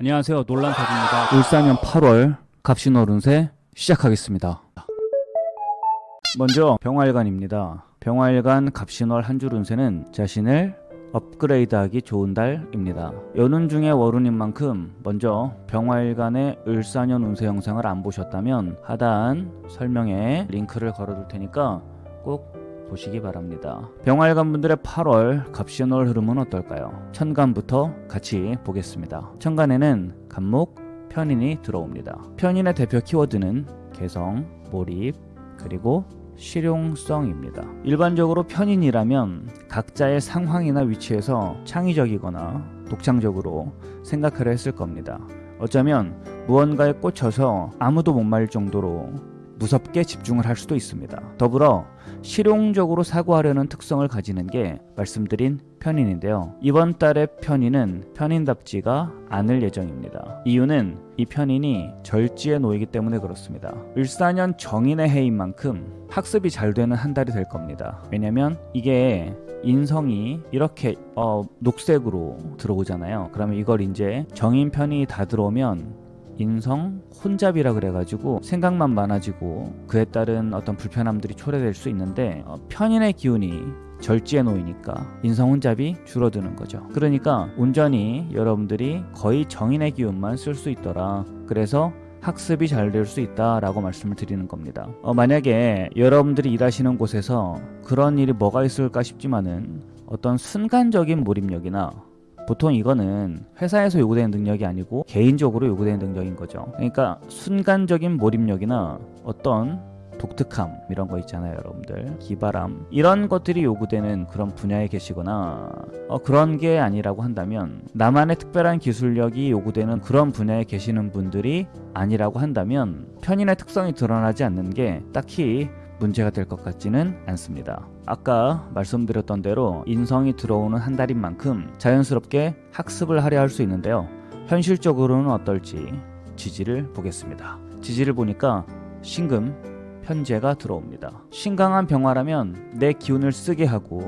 안녕하세요. 논란사주입니다. 을사년 8월 갑신월 운세 시작하겠습니다. 먼저 병화일간입니다. 병화일간 갑신월 한 줄 운세는 자신을 업그레이드하기 좋은 달입니다. 연운 중에 월운인 만큼 먼저 병화일간의 을사년 운세 영상을 안 보셨다면 하단 설명에 링크를 걸어둘 테니까 꼭 보시기 바랍니다. 병화일간 분들의 8월 갑신월 흐름은 어떨까요? 천간부터 같이 보겠습니다. 천간에는 간목, 편인이 들어옵니다. 편인의 대표 키워드는 개성, 몰입, 그리고 실용성입니다. 일반적으로 편인이라면 각자의 상황이나 위치에서 창의적이거나 독창적으로 생각을 했을 겁니다. 어쩌면 무언가에 꽂혀서 아무도 못 말릴 정도로 무섭게 집중을 할 수도 있습니다. 더불어 실용적으로 사고하려는 특성을 가지는 게 말씀드린 편인인데요. 이번 달의 편인은 편인답지가 않을 예정입니다. 이유는 이 편인이 절지에 놓이기 때문에 그렇습니다. 을사년 정인의 해인 만큼 학습이 잘 되는 한 달이 될 겁니다. 왜냐면 이게 인성이 이렇게 녹색으로 들어오잖아요. 그러면 이걸 이제 정인 편인이 다 들어오면 인성 혼잡이라 그래가지고 생각만 많아지고 그에 따른 어떤 불편함들이 초래될 수 있는데 편인의 기운이 절지에 놓이니까 인성 혼잡이 줄어드는 거죠. 그러니까 온전히 여러분들이 거의 정인의 기운만 쓸 수 있더라. 그래서 학습이 잘 될 수 있다라고 말씀을 드리는 겁니다. 만약에 여러분들이 일하시는 곳에서 그런 일이 뭐가 있을까 싶지만은 어떤 순간적인 몰입력이나 보통 이거는 회사에서 요구되는 능력이 아니고 개인적으로 요구되는 능력인 거죠. 그러니까 순간적인 몰입력이나 어떤 독특함 이런 거 있잖아요, 여러분들. 기발함 이런 것들이 요구되는 그런 분야에 계시거나 그런 게 아니라고 한다면, 나만의 특별한 기술력이 요구되는 그런 분야에 계시는 분들이 아니라고 한다면 편인의 특성이 드러나지 않는 게 딱히 문제가 될 것 같지는 않습니다. 아까 말씀드렸던 대로 인성이 들어오는 한 달인 만큼 자연스럽게 학습을 하려 할 수 있는데요. 현실적으로는 어떨지 지지를 보겠습니다. 지지를 보니까 신금, 편재가 들어옵니다. 신강한 병화라면 내 기운을 쓰게 하고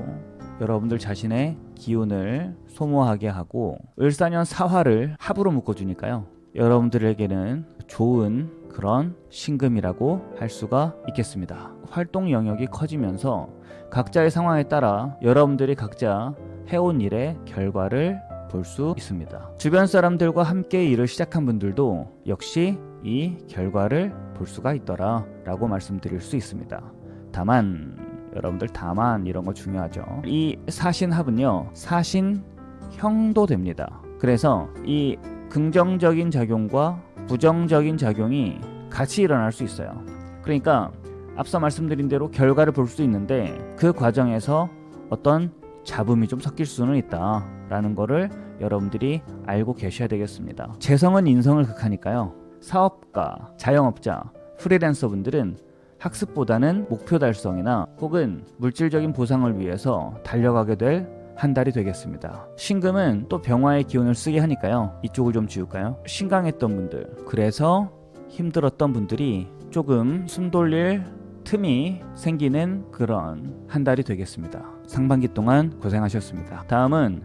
여러분들 자신의 기운을 소모하게 하고, 을사년 사화를 합으로 묶어주니까요. 여러분들에게는 좋은 그런 신금이라고 할 수가 있겠습니다. 활동 영역이 커지면서 각자의 상황에 따라 여러분들이 각자 해온 일의 결과를 볼 수 있습니다. 주변 사람들과 함께 일을 시작한 분들도 역시 이 결과를 볼 수가 있더라 라고 말씀드릴 수 있습니다. 다만 여러분들 이런 거 중요하죠. 이 사신합은요, 사신형도 됩니다. 그래서 이 긍정적인 작용과 부정적인 작용이 같이 일어날 수 있어요. 그러니까 앞서 말씀드린 대로 결과를 볼 수 있는데 그 과정에서 어떤 잡음이 좀 섞일 수는 있다라는 거를 여러분들이 알고 계셔야 되겠습니다. 재성은 인성을 극하니까요. 사업가, 자영업자, 프리랜서 분들은 학습보다는 목표 달성이나 혹은 물질적인 보상을 위해서 달려가게 될 한 달이 되겠습니다. 신금은 또 병화의 기운을 쓰게 하니까요. 이쪽을 좀 지울까요? 신강했던 분들, 그래서 힘들었던 분들이 조금 숨 돌릴 틈이 생기는 그런 한 달이 되겠습니다. 상반기 동안 고생하셨습니다. 다음은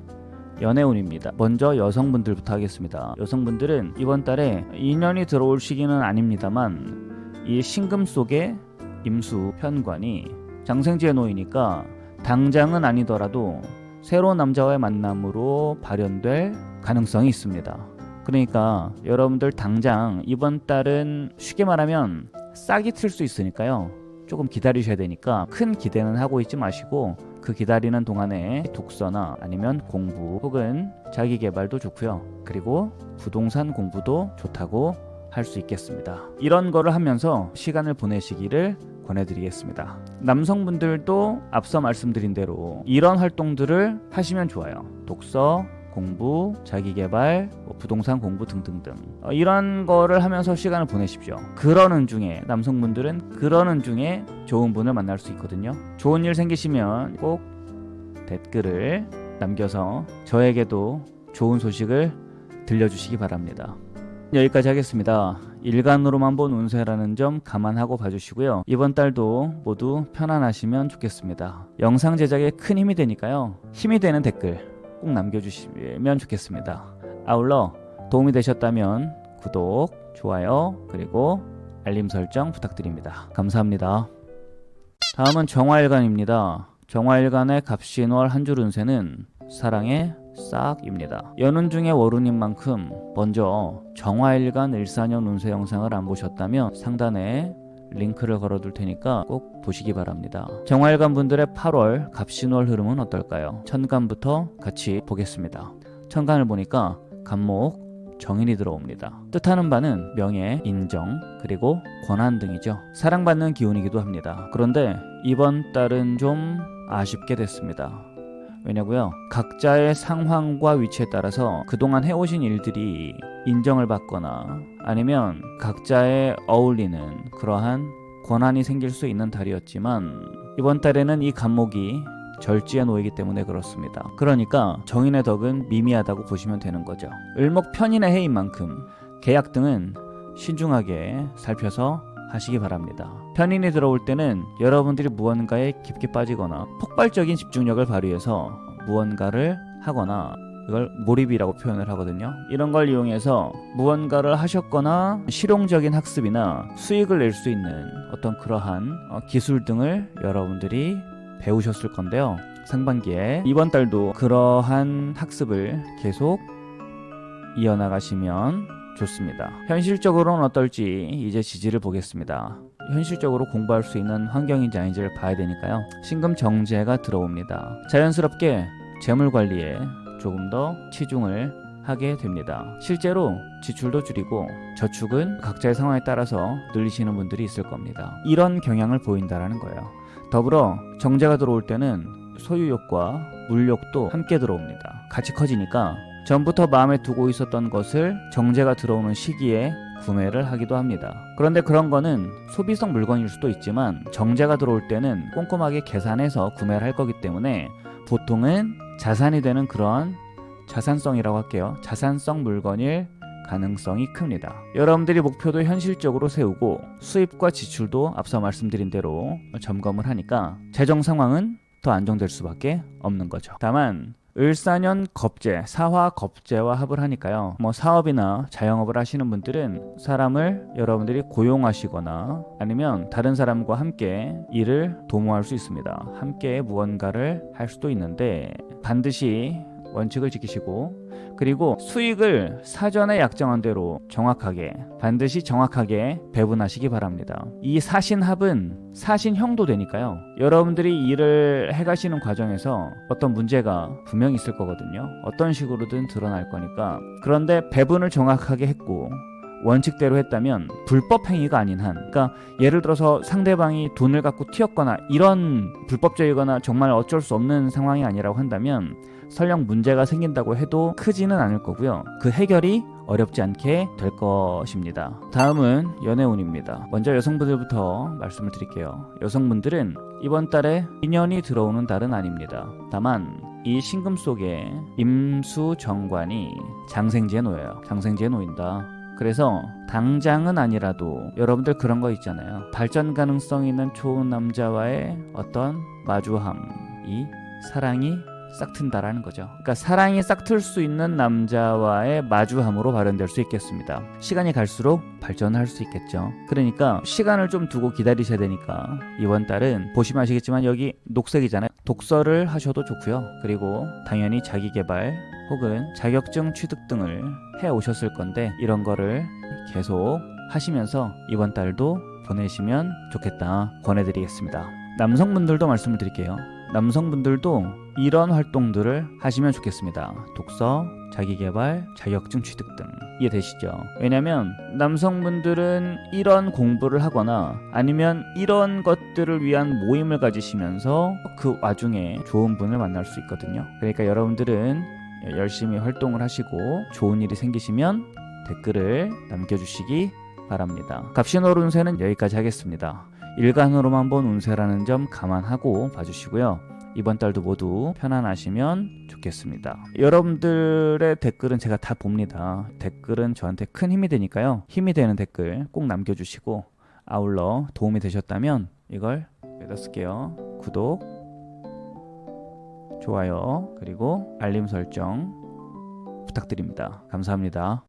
연애운입니다. 먼저 여성분들부터 하겠습니다. 여성분들은 이번 달에 인연이 들어올 시기는 아닙니다만 이 신금 속에 임수 편관이 장생지에 놓이니까 당장은 아니더라도 새로운 남자와의 만남으로 발현될 가능성이 있습니다. 그러니까 여러분들 당장 이번 달은 쉽게 말하면 싹이 틀 수 있으니까요. 조금 기다리셔야 되니까 큰 기대는 하고 있지 마시고 그 기다리는 동안에 독서나 아니면 공부 혹은 자기계발도 좋고요. 그리고 부동산 공부도 좋다고 할 수 있겠습니다. 이런 거를 하면서 시간을 보내시기를 권해드리겠습니다. 남성분들도 앞서 말씀드린 대로 이런 활동들을 하시면 좋아요. 독서, 공부, 자기계발, 부동산 공부 등등등 이런 거를 하면서 시간을 보내십시오. 그러는 중에 남성분들은 그러는 중에 좋은 분을 만날 수 있거든요. 좋은 일 생기시면 꼭 댓글을 남겨서 저에게도 좋은 소식을 들려주시기 바랍니다. 여기까지 하겠습니다. 일간으로만 본 운세라는 점 감안하고 봐주시고요. 이번 달도 모두 편안하시면 좋겠습니다. 영상 제작에 큰 힘이 되니까요. 힘이 되는 댓글 꼭 남겨주시면 좋겠습니다. 아울러 도움이 되셨다면 구독, 좋아요, 그리고 알림 설정 부탁드립니다. 감사합니다. 다음은 정화일간입니다. 정화일간의 갑신월 한 줄 운세는 사랑의 싹입니다. 연운 중에 월운인 만큼 먼저 정화일간 일사년 운세 영상을 안 보셨다면 상단에 링크를 걸어둘 테니까 꼭 보시기 바랍니다. 정화일간 분들의 8월 갑신월 흐름은 어떨까요? 천간부터 같이 보겠습니다. 천간을 보니까 간목 정인이 들어옵니다. 뜻하는 바는 명예, 인정, 그리고 권한 등이죠. 사랑받는 기운이기도 합니다. 그런데 이번 달은 좀 아쉽게 됐습니다. 왜냐고요? 각자의 상황과 위치에 따라서 그동안 해오신 일들이 인정을 받거나 아니면 각자에 어울리는 그러한 권한이 생길 수 있는 달이었지만 이번 달에는 이 간목이 절지에 놓이기 때문에 그렇습니다. 그러니까 정인의 덕은 미미하다고 보시면 되는 거죠. 을목 편인의 해인 만큼 계약 등은 신중하게 살펴서 하시기 바랍니다. 편인이 들어올 때는 여러분들이 무언가에 깊게 빠지거나 폭발적인 집중력을 발휘해서 무언가를 하거나 이걸 몰입이라고 표현을 하거든요. 이런 걸 이용해서 무언가를 하셨거나 실용적인 학습이나 수익을 낼 수 있는 어떤 그러한 기술 등을 여러분들이 배우셨을 건데요. 상반기에 이번 달도 그러한 학습을 계속 이어나가시면 좋습니다. 현실적으로는 어떨지 이제 지지를 보겠습니다. 현실적으로 공부할 수 있는 환경인지 아닌지를 봐야 되니까요. 신금 정제가 들어옵니다. 자연스럽게 재물 관리에 조금 더 치중을 하게 됩니다. 실제로 지출도 줄이고 저축은 각자의 상황에 따라서 늘리시는 분들이 있을 겁니다. 이런 경향을 보인다라는 거예요. 더불어 정제가 들어올 때는 소유욕과 물욕도 함께 들어옵니다. 같이 커지니까 전부터 마음에 두고 있었던 것을 정제가 들어오는 시기에 구매를 하기도 합니다. 그런데 그런 거는 소비성 물건일 수도 있지만 정제가 들어올 때는 꼼꼼하게 계산해서 구매를 할 거기 때문에 보통은 자산이 되는 그런 자산성이라고 할게요. 자산성 물건일 가능성이 큽니다. 여러분들이 목표도 현실적으로 세우고 수입과 지출도 앞서 말씀드린 대로 점검을 하니까 재정 상황은 더 안정될 수밖에 없는 거죠. 다만 을사년 겁재, 사화 겁재와 합을 하니까요. 사업이나 자영업을 하시는 분들은 사람을 여러분들이 고용하시거나 아니면 다른 사람과 함께 일을 도모할 수 있습니다. 함께 무언가를 할 수도 있는데 반드시 원칙을 지키시고 그리고 수익을 사전에 약정한 대로 반드시 정확하게 배분하시기 바랍니다. 이 사신합은 사신형도 되니까요. 여러분들이 일을 해가시는 과정에서 어떤 문제가 분명히 있을 거거든요. 어떤 식으로든 드러날 거니까. 그런데 배분을 정확하게 했고 원칙대로 했다면 불법 행위가 아닌 한, 그러니까 예를 들어서 상대방이 돈을 갖고 튀었거나 이런 불법적이거나 정말 어쩔 수 없는 상황이 아니라고 한다면 설령 문제가 생긴다고 해도 크지는 않을 거고요. 그 해결이 어렵지 않게 될 것입니다. 다음은 연애운입니다. 먼저 여성분들부터 말씀을 드릴게요. 여성분들은 이번 달에 인연이 들어오는 달은 아닙니다. 다만 이 신금 속에 임수정관이 장생지에 놓여요. 장생지에 놓인다. 그래서 당장은 아니라도 여러분들 그런 거 있잖아요. 발전 가능성 있는 좋은 남자와의 어떤 마주함이 사랑이 싹튼다라는 거죠. 그러니까 사랑이 싹틀 수 있는 남자와의 마주함으로 발현될 수 있겠습니다. 시간이 갈수록 발전할 수 있겠죠. 그러니까 시간을 좀 두고 기다리셔야 되니까 이번 달은 보시면 아시겠지만 여기 녹색이잖아요. 독서를 하셔도 좋고요. 그리고 당연히 자기계발 혹은 자격증 취득 등을 해 오셨을 건데 이런 거를 계속 하시면서 이번 달도 보내시면 좋겠다 권해드리겠습니다. 남성분들도 말씀을 드릴게요. 남성분들도 이런 활동들을 하시면 좋겠습니다. 독서, 자기계발, 자격증 취득 등 이해되시죠? 왜냐면 남성분들은 이런 공부를 하거나 아니면 이런 것들을 위한 모임을 가지시면서 그 와중에 좋은 분을 만날 수 있거든요. 그러니까 여러분들은 열심히 활동을 하시고 좋은 일이 생기시면 댓글을 남겨주시기 바랍니다. 갑신월 운세는 여기까지 하겠습니다. 일간으로만 본 운세라는 점 감안하고 봐주시고요. 이번 달도 모두 편안하시면 좋겠습니다. 여러분들의 댓글은 제가 다 봅니다. 댓글은 저한테 큰 힘이 되니까요. 힘이 되는 댓글 꼭 남겨주시고 아울러 도움이 되셨다면 이걸 여기다 쓸게요. 구독, 좋아요, 그리고 알림 설정 부탁드립니다. 감사합니다.